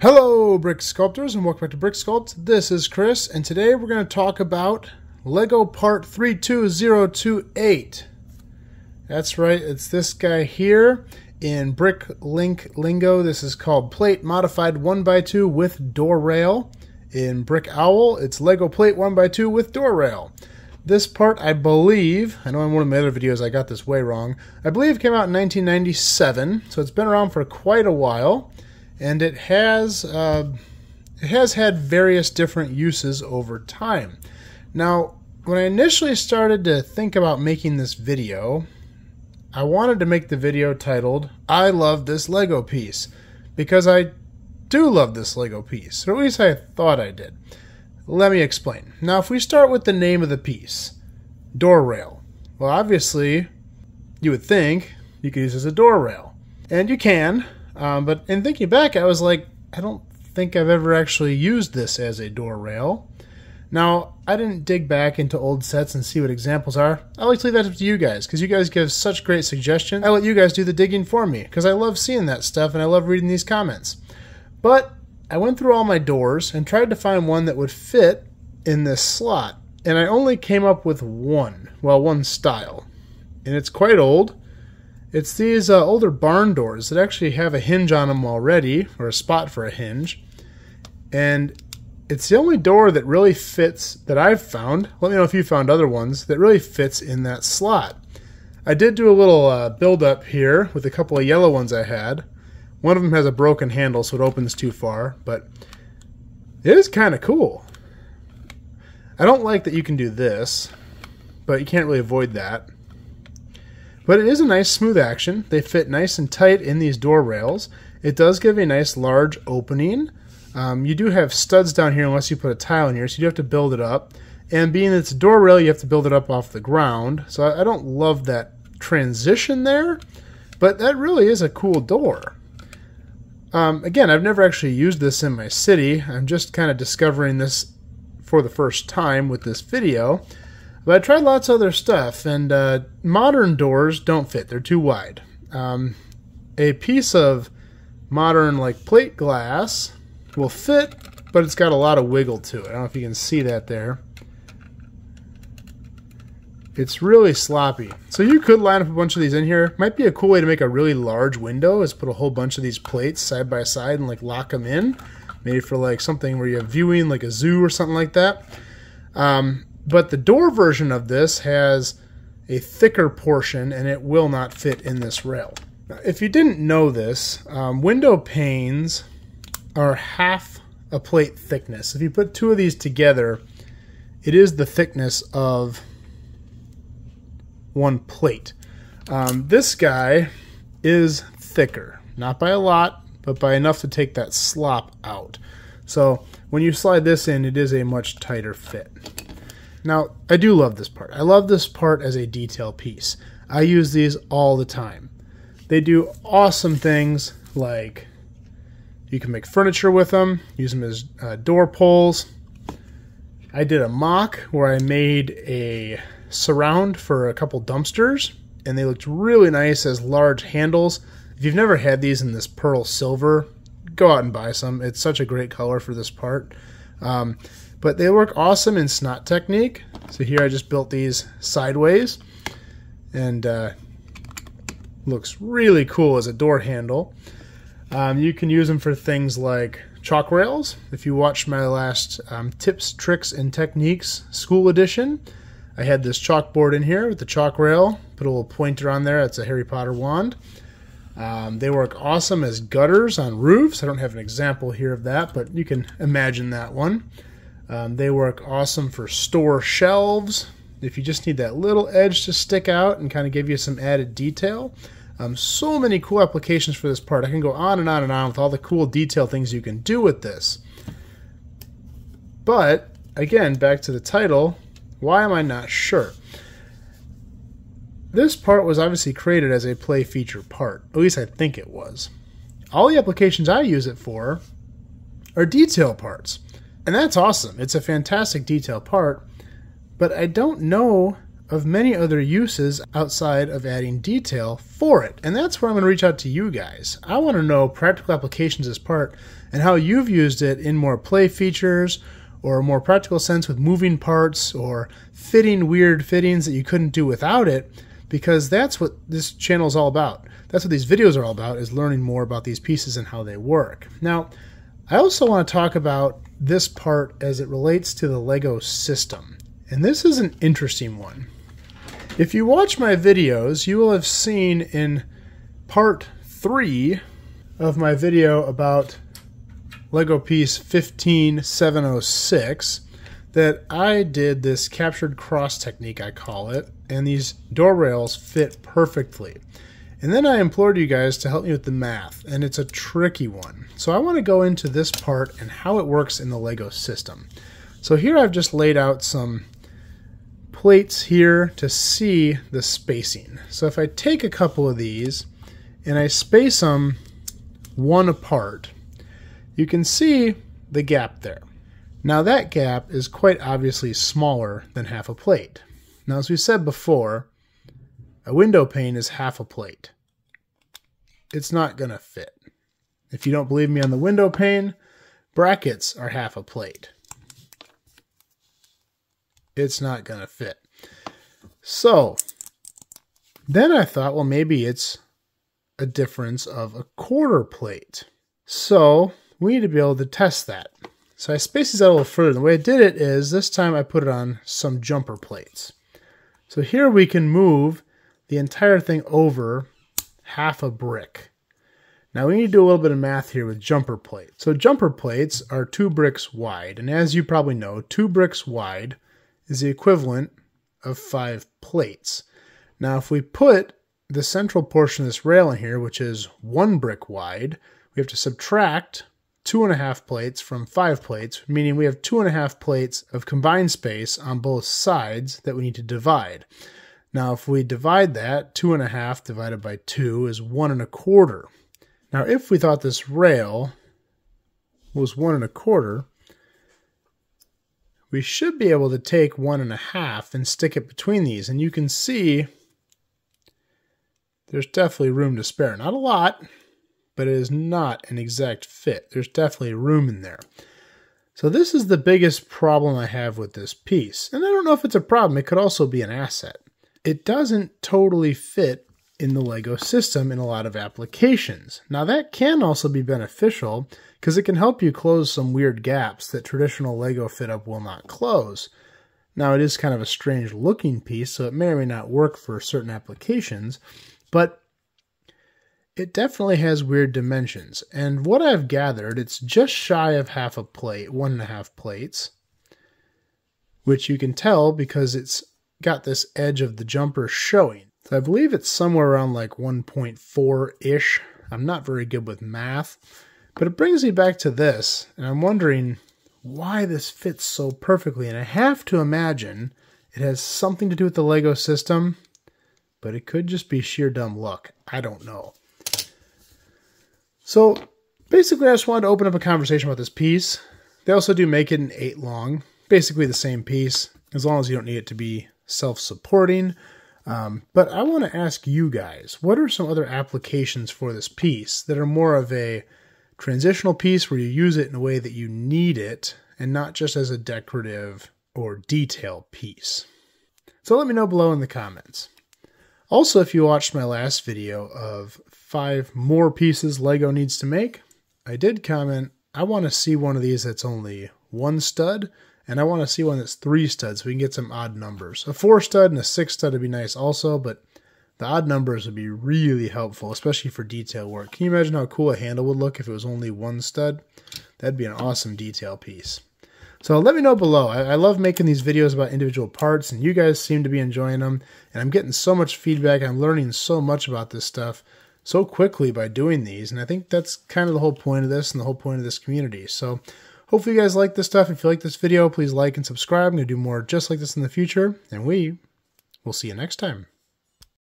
Hello Brick Sculptors and welcome back to Brick Sculpt. This is Chris and today we're going to talk about Lego Part 32028. That's right, it's this guy here in Brick Link lingo. This is called Plate Modified 1x2 with Door Rail. In Brick Owl, it's Lego Plate 1x2 with Door Rail. This part, I believe, I know in one of my other videos I got this way wrong, I believe came out in 1997, so it's been around for quite a while. And it has had various different uses over time. Now, when I initially started to think about making this video, I wanted to make the video titled, I love this Lego piece, because I do love this Lego piece, or at least I thought I did. Let me explain. Now, if we start with the name of the piece, Door Rail. Well, obviously, you would think you could use this as a door rail. And you can. But in thinking back, I was like, I don't think I've ever actually used this as a door rail. Now, I didn't dig back into old sets and see what examples are. I like to leave that up to you guys, because you guys give such great suggestions. I let you guys do the digging for me, because I love seeing that stuff and I love reading these comments. But I went through all my doors and tried to find one that would fit in this slot. And I only came up with one style. And it's quite old. It's these older barn doors that actually have a hinge on them already, or a spot for a hinge. And it's the only door that really fits, that I've found, let me know if you found other ones, that really fits in that slot. I did do a little build up here with a couple of yellow ones I had. One of them has a broken handle so it opens too far, but it is kind of cool. I don't like that you can do this, but you can't really avoid that. But it is a nice smooth action. They fit nice and tight in these door rails. It does give a nice large opening. You do have studs down here unless you put a tile in here, so you do have to build it up. And being that it's a door rail, you have to build it up off the ground. So I don't love that transition there, but that really is a cool door. Again, I've never actually used this in my city. I'm just kind of discovering this for the first time with this video. But I tried lots of other stuff, and modern doors don't fit. They're too wide. A piece of modern plate glass will fit, but it's got a lot of wiggle to it. I don't know if you can see that there. It's really sloppy. So you could line up a bunch of these in here. Might be a cool way to make a really large window is put a whole bunch of these plates side by side and lock them in. Maybe for something where you have viewing, like a zoo or something like that. But the door version of this has a thicker portion and it will not fit in this rail. Now, if you didn't know this, window panes are half a plate thickness. If you put two of these together, it is the thickness of one plate. This guy is thicker, not by a lot, but by enough to take that slop out. So when you slide this in, it is a much tighter fit. Now, I do love this part. I love this part as a detail piece. I use these all the time. They do awesome things like you can make furniture with them, use them as door pulls. I did a mock where I made a surround for a couple dumpsters, and they looked really nice as large handles. If you've never had these in this pearl silver, go out and buy some. It's such a great color for this part. But they work awesome in snot technique. So here I just built these sideways, and looks really cool as a door handle. You can use them for things like chalk rails. If you watched my last Tips, Tricks, and Techniques School Edition, I had this chalkboard in here with the chalk rail. Put a little pointer on there. That's a Harry Potter wand. They work awesome as gutters on roofs. I don't have an example here of that, but you can imagine that one. They work awesome for store shelves. If you just need that little edge to stick out and kind of give you some added detail. So many cool applications for this part. I can go on and on and on with all the cool detail things you can do with this. But, again, back to the title, why am I not sure? This part was obviously created as a play feature part. At least I think it was. All the applications I use it for are detail parts. And that's awesome. It's a fantastic detail part, but I don't know of many other uses outside of adding detail for it. And that's where I'm going to reach out to you guys. I want to know practical applications of this part and how you've used it in more play features or a more practical sense with moving parts or fitting weird fittings that you couldn't do without it, because that's what this channel is all about. That's what these videos are all about, is learning more about these pieces and how they work. Now, I also want to talk about this part as it relates to the Lego system. And this is an interesting one. If you watch my videos, you will have seen in part 3 of my video about Lego piece 15706 that I did this captured cross technique, I call it, and these door rails fit perfectly. And then I implored you guys to help me with the math, and it's a tricky one. So I want to go into this part and how it works in the Lego system. So here I've just laid out some plates here to see the spacing. So if I take a couple of these and I space them one apart, you can see the gap there. Now that gap is quite obviously smaller than half a plate. Now, as we said before, a window pane is half a plate. It's not going to fit. If you don't believe me on the window pane, brackets are half a plate. It's not going to fit. So then I thought, well, maybe it's a difference of a quarter plate. So we need to be able to test that. So I spaced these out a little further. The way I did it is this time I put it on some jumper plates. So here we can move the entire thing over half a brick. Now we need to do a little bit of math here with jumper plates. So jumper plates are 2 bricks wide. And as you probably know, 2 bricks wide is the equivalent of 5 plates. Now if we put the central portion of this rail in here, which is 1 brick wide, we have to subtract 2.5 plates from 5 plates, meaning we have 2.5 plates of combined space on both sides that we need to divide. Now if we divide that, 2.5 divided by 2 is 1 1/4. Now if we thought this rail was 1 1/4, we should be able to take 1 1/2 and stick it between these, and you can see there's definitely room to spare. Not a lot, but it is not an exact fit. There's definitely room in there. So this is the biggest problem I have with this piece. And I don't know if it's a problem. It could also be an asset. It doesn't totally fit in the Lego system in a lot of applications. Now that can also be beneficial because it can help you close some weird gaps that traditional Lego fit-up will not close. Now it is kind of a strange looking piece, so it may or may not work for certain applications, but it definitely has weird dimensions. And what I've gathered, it's just shy of half a plate, 1.5 plates, which you can tell because it's got this edge of the jumper showing. So I believe it's somewhere around like 1.4-ish. I'm not very good with math, but it brings me back to this, and I'm wondering why this fits so perfectly. And I have to imagine it has something to do with the Lego system, but it could just be sheer dumb luck. I don't know. So basically I just wanted to open up a conversation about this piece. They also do make it an 8 long, basically the same piece, as long as you don't need it to be self-supporting. But I want to ask you guys, what are some other applications for this piece that are more of a transitional piece where you use it in a way that you need it and not just as a decorative or detail piece? So let me know below in the comments. Also, if you watched my last video of 5 more pieces Lego needs to make, I did comment, I want to see one of these that's only 1 stud, and I want to see one that's 3 studs so we can get some odd numbers. A 4 stud and a 6 stud would be nice also, but the odd numbers would be really helpful, especially for detail work. Can you imagine how cool a handle would look if it was only 1 stud? That'd be an awesome detail piece. So let me know below. I love making these videos about individual parts, and you guys seem to be enjoying them. And I'm getting so much feedback. I'm learning so much about this stuff so quickly by doing these. And I think that's kind of the whole point of this and the whole point of this community. So hopefully you guys like this stuff. If you like this video, please like and subscribe. I'm going to do more just like this in the future. And we will see you next time.